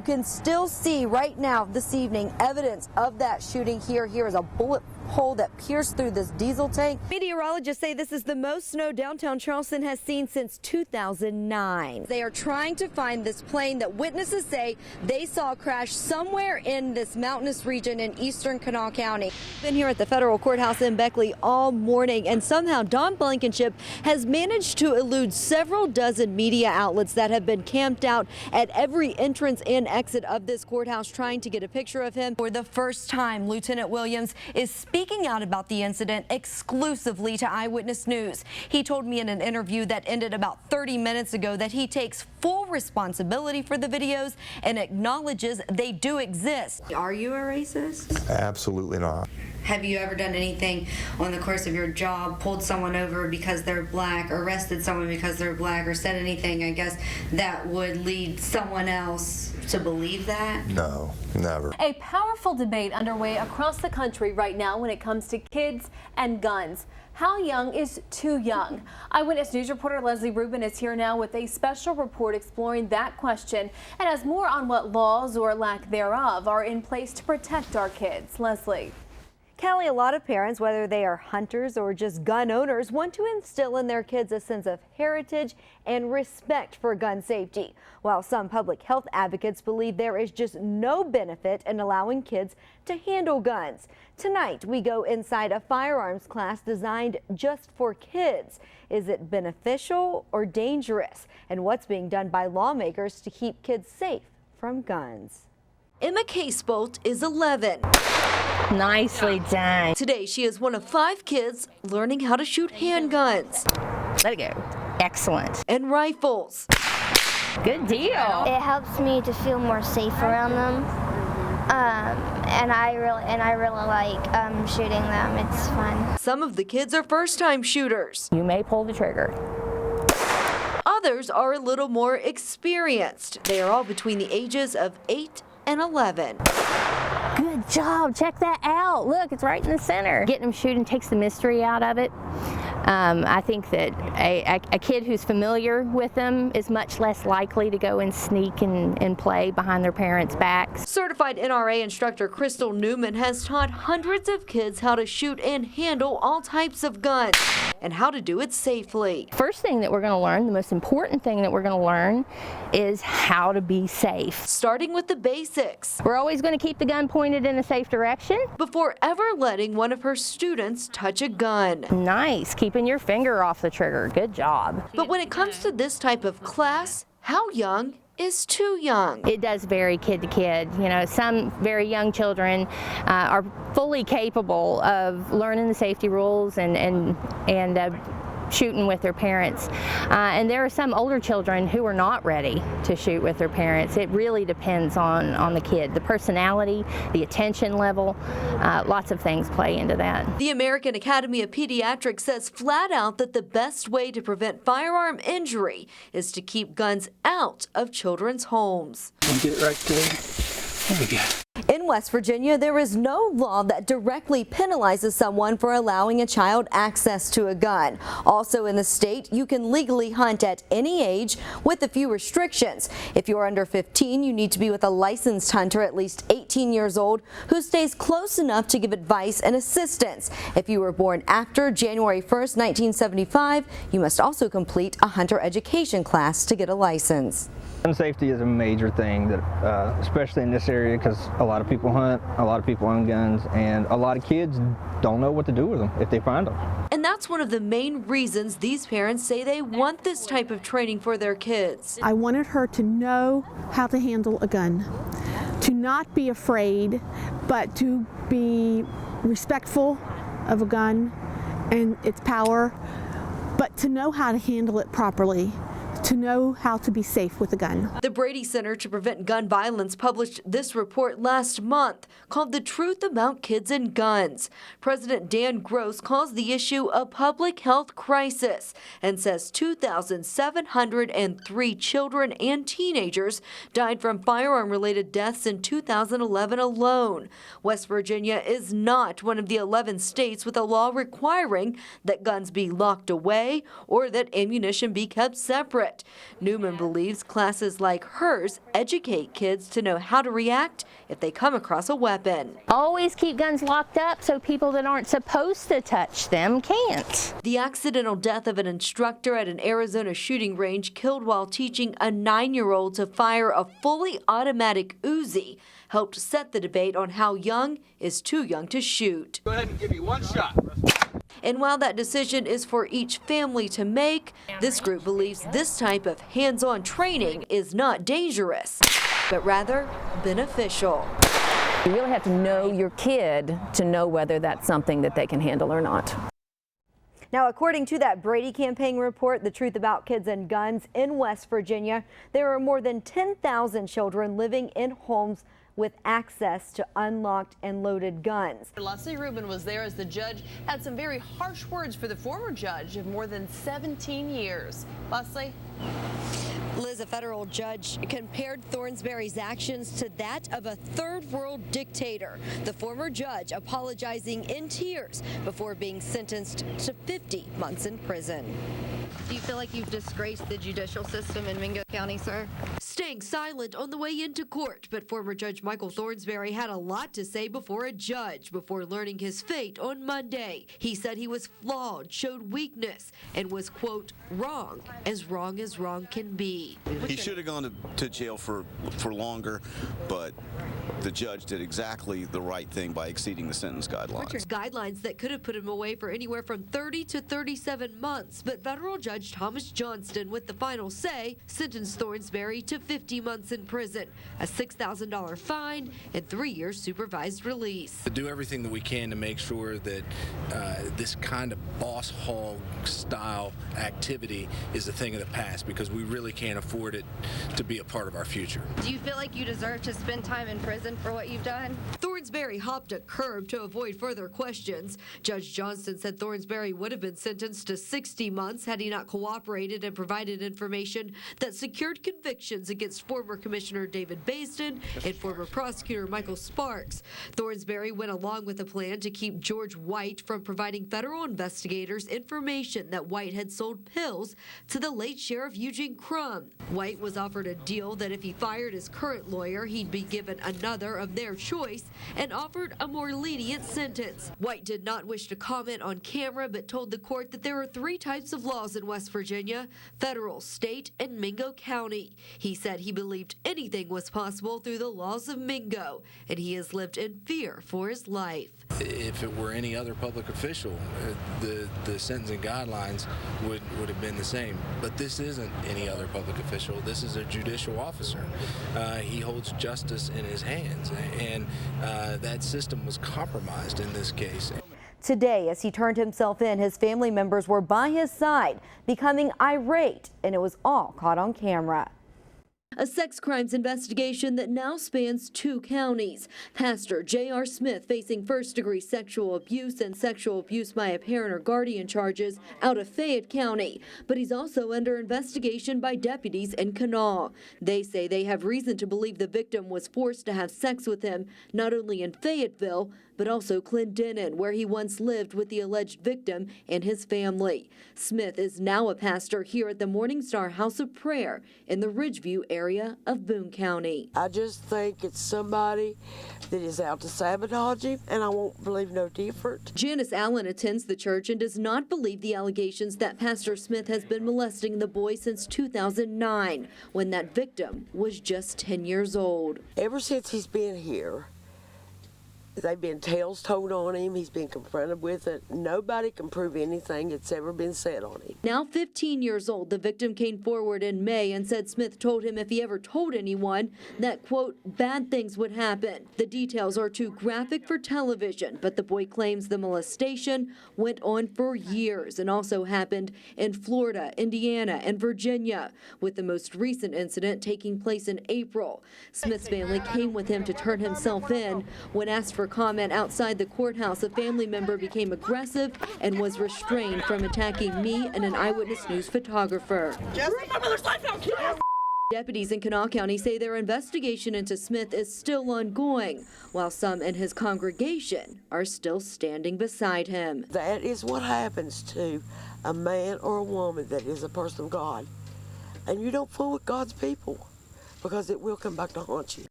You can still see right now this evening evidence of that shooting here. Here is a bullet hole that pierced through this diesel tank. Meteorologists say this is the most snow downtown Charleston has seen since 2009. They are trying to find this plane that witnesses say they saw crash somewhere in this mountainous region in eastern Kanawha County. Been here at the federal courthouse in Beckley all morning, and somehow Don Blankenship has managed to elude several dozen media outlets that have been camped out at every entrance and exit of this courthouse trying to get a picture of him. For the first time, Lieutenant Williams is speaking out about the incident exclusively to Eyewitness News. He told me in an interview that ended about 30 minutes ago that he takes full responsibility for the videos and acknowledges they do exist. Are you a racist? Absolutely not. Have you ever done anything on the course of your job, pulled someone over because they're black, arrested someone because they're black, or said anything, I guess, that would lead someone else to believe that? No, never. A powerful debate underway across the country right now when it comes to kids and guns. How young is too young? Eyewitness News reporter Leslie Rubin is here now with a special report exploring that question and has more on what laws or lack thereof are in place to protect our kids. Leslie. Callie, a lot of parents, whether they are hunters or just gun owners, want to instill in their kids a sense of heritage and respect for gun safety, while some public health advocates believe there is just no benefit in allowing kids to handle guns. Tonight, we go inside a firearms class designed just for kids. Is it beneficial or dangerous? And what's being done by lawmakers to keep kids safe from guns? Emma Casebolt is 11. Nicely done. Today, she is one of 5 kids learning how to shoot handguns. Let it go. Excellent. And rifles. Good deal. It helps me to feel more safe around them, and I really like shooting them. It's fun. Some of the kids are first-time shooters. You may pull the trigger. Others are a little more experienced. They are all between the ages of 8 and 11. Good job. Check that out. Look, it's right in the center. Getting them shooting takes the mystery out of it. I think that a kid who's familiar with them is much less likely to go and sneak and play behind their parents' backs. Certified NRA instructor Crystal Newman has taught hundreds of kids how to shoot and handle all types of guns and how to do it safely. First thing that we're going to learn, the most important thing that we're going to learn, is how to be safe. Starting with the basics. We're always going to keep the gun pointed in a safe direction before ever letting one of her students touch a gun. Nice. Keeping your finger off the trigger. Good job. But when it comes to this type of class, how young is too young? It does vary kid to kid. You know, some very young children are fully capable of learning the safety rules and shooting with their parents. And there are some older children who are not ready to shoot with their parents. It really depends on the kid, the personality, the attention level. Lots of things play into that. The American Academy of Pediatrics says flat out that the best way to prevent firearm injury is to keep guns out of children's homes. Get it right there. There we go. In West Virginia, there is no law that directly penalizes someone for allowing a child access to a gun. Also in the state, you can legally hunt at any age with a few restrictions. If you're under 15, you need to be with a licensed hunter at least 18 years old who stays close enough to give advice and assistance. If you were born after January 1st, 1975, you must also complete a hunter education class to get a license. Gun safety is a major thing, that especially in this area, because a lot of people hunt, a lot of people own guns, and a lot of kids don't know what to do with them if they find them. And that's one of the main reasons these parents say they want this type of training for their kids. I wanted her to know how to handle a gun, to not be afraid, but to be respectful of a gun and its power, but to know how to handle it properly, to know how to be safe with a gun. The Brady Center to Prevent Gun Violence published this report last month called The Truth About Kids and Guns. President Dan Gross calls the issue a public health crisis and says 2,703 children and teenagers died from firearm-related deaths in 2011 alone. West Virginia is not one of the 11 states with a law requiring that guns be locked away or that ammunition be kept separate. threat. Newman believes classes like hers educate kids to know how to react if they come across a weapon. Always keep guns locked up so people that aren't supposed to touch them can't. The accidental death of an instructor at an Arizona shooting range killed while teaching a 9-year-old to fire a fully automatic Uzi helped set the debate on how young is too young to shoot. Go ahead and give you one shot. And while that decision is for each family to make, this group believes this type of hands-on training is not dangerous, but rather beneficial. You really have to know your kid to know whether that's something that they can handle or not. Now, according to that Brady campaign report, The Truth About Kids and Guns in West Virginia, there are more than 10,000 children living in homes with access to unlocked and loaded guns. Leslie Rubin was there as the judge had some very harsh words for the former judge of more than 17 years. Leslie? Liz, a federal judge compared Thornsberry's actions to that of a third world dictator. The former judge apologizing in tears before being sentenced to 50 months in prison. Do you feel like you've disgraced the judicial system in Mingo County, sir? Staying silent on the way into court, but former Judge Michael Thornsberry had a lot to say before a judge before learning his fate on Monday. He said he was flawed, showed weakness, and was, quote, wrong as wrong can be. He should have gone to jail for longer, but the judge did exactly the right thing by exceeding the sentence guidelines. Guidelines that could have put him away for anywhere from 30 to 37 months, but federal Judge Thomas Johnston, with the final say, sentenced Thornsberry to 50 months in prison, a $6,000 fine, and 3 years supervised release. To do everything that we can to make sure that this kind of boss hog style activity is a thing of the past, because we really can't afford it to be a part of our future. Do you feel like you deserve to spend time in prison for what you've done? Thornsberry hopped a curb to avoid further questions. Judge Johnston said Thornsberry would have been sentenced to 60 months had he not cooperated and provided information that secured convictions against former Commissioner David Baisden and former prosecutor Michael Sparks. Thornsberry went along with a plan to keep George White from providing federal investigators information that White had sold pills to the late Sheriff Eugene Crum. White was offered a deal that if he fired his current lawyer, he'd be given another of their choice and offered a more lenient sentence. White did not wish to comment on camera, but told the court that there are 3 types of laws in West Virginia: federal, state, and Mingo County. He said he believed anything was possible through the laws of Mingo, and he has lived in fear for his life. If it were any other public official, the sentencing guidelines would have been the same. But this isn't any other public official. This is a judicial officer. He holds justice in his hands, and that system was compromised in this case. Today, as he turned himself in, his family members were by his side, becoming irate, and it was all caught on camera. A sex crimes investigation that now spans 2 counties. Pastor J.R. Smith facing first-degree sexual abuse and sexual abuse by a parent or guardian charges out of Fayette County. But he's also under investigation by deputies in Kanawha. They say they have reason to believe the victim was forced to have sex with him, not only in Fayetteville, but also Clendenin, where he once lived with the alleged victim and his family. Smith is now a pastor here at the Morning Star House of Prayer in the Ridgeview area of Boone County. I just think it's somebody that is out to sabotage him, and I won't believe no different. Janice Allen attends the church and does not believe the allegations that Pastor Smith has been molesting the boy since 2009, when that victim was just 10 years old. Ever since he's been here, they've been tales told on him. He's been confronted with it. Nobody can prove anything that's ever been said on him. Now 15 years old, the victim came forward in May and said Smith told him if he ever told anyone that, quote, bad things would happen. The details are too graphic for television, but the boy claims the molestation went on for years and also happened in Florida, Indiana, and Virginia, with the most recent incident taking place in April. Smith's family came with him to turn himself in. When asked for comment outside the courthouse, a family member became aggressive and was restrained from attacking me and an Eyewitness News photographer. Deputies in Kanawha County say their investigation into Smith is still ongoing, while some in his congregation are still standing beside him. That is what happens to a man or a woman that is a person of God. And you don't fool with God's people, because it will come back to haunt you.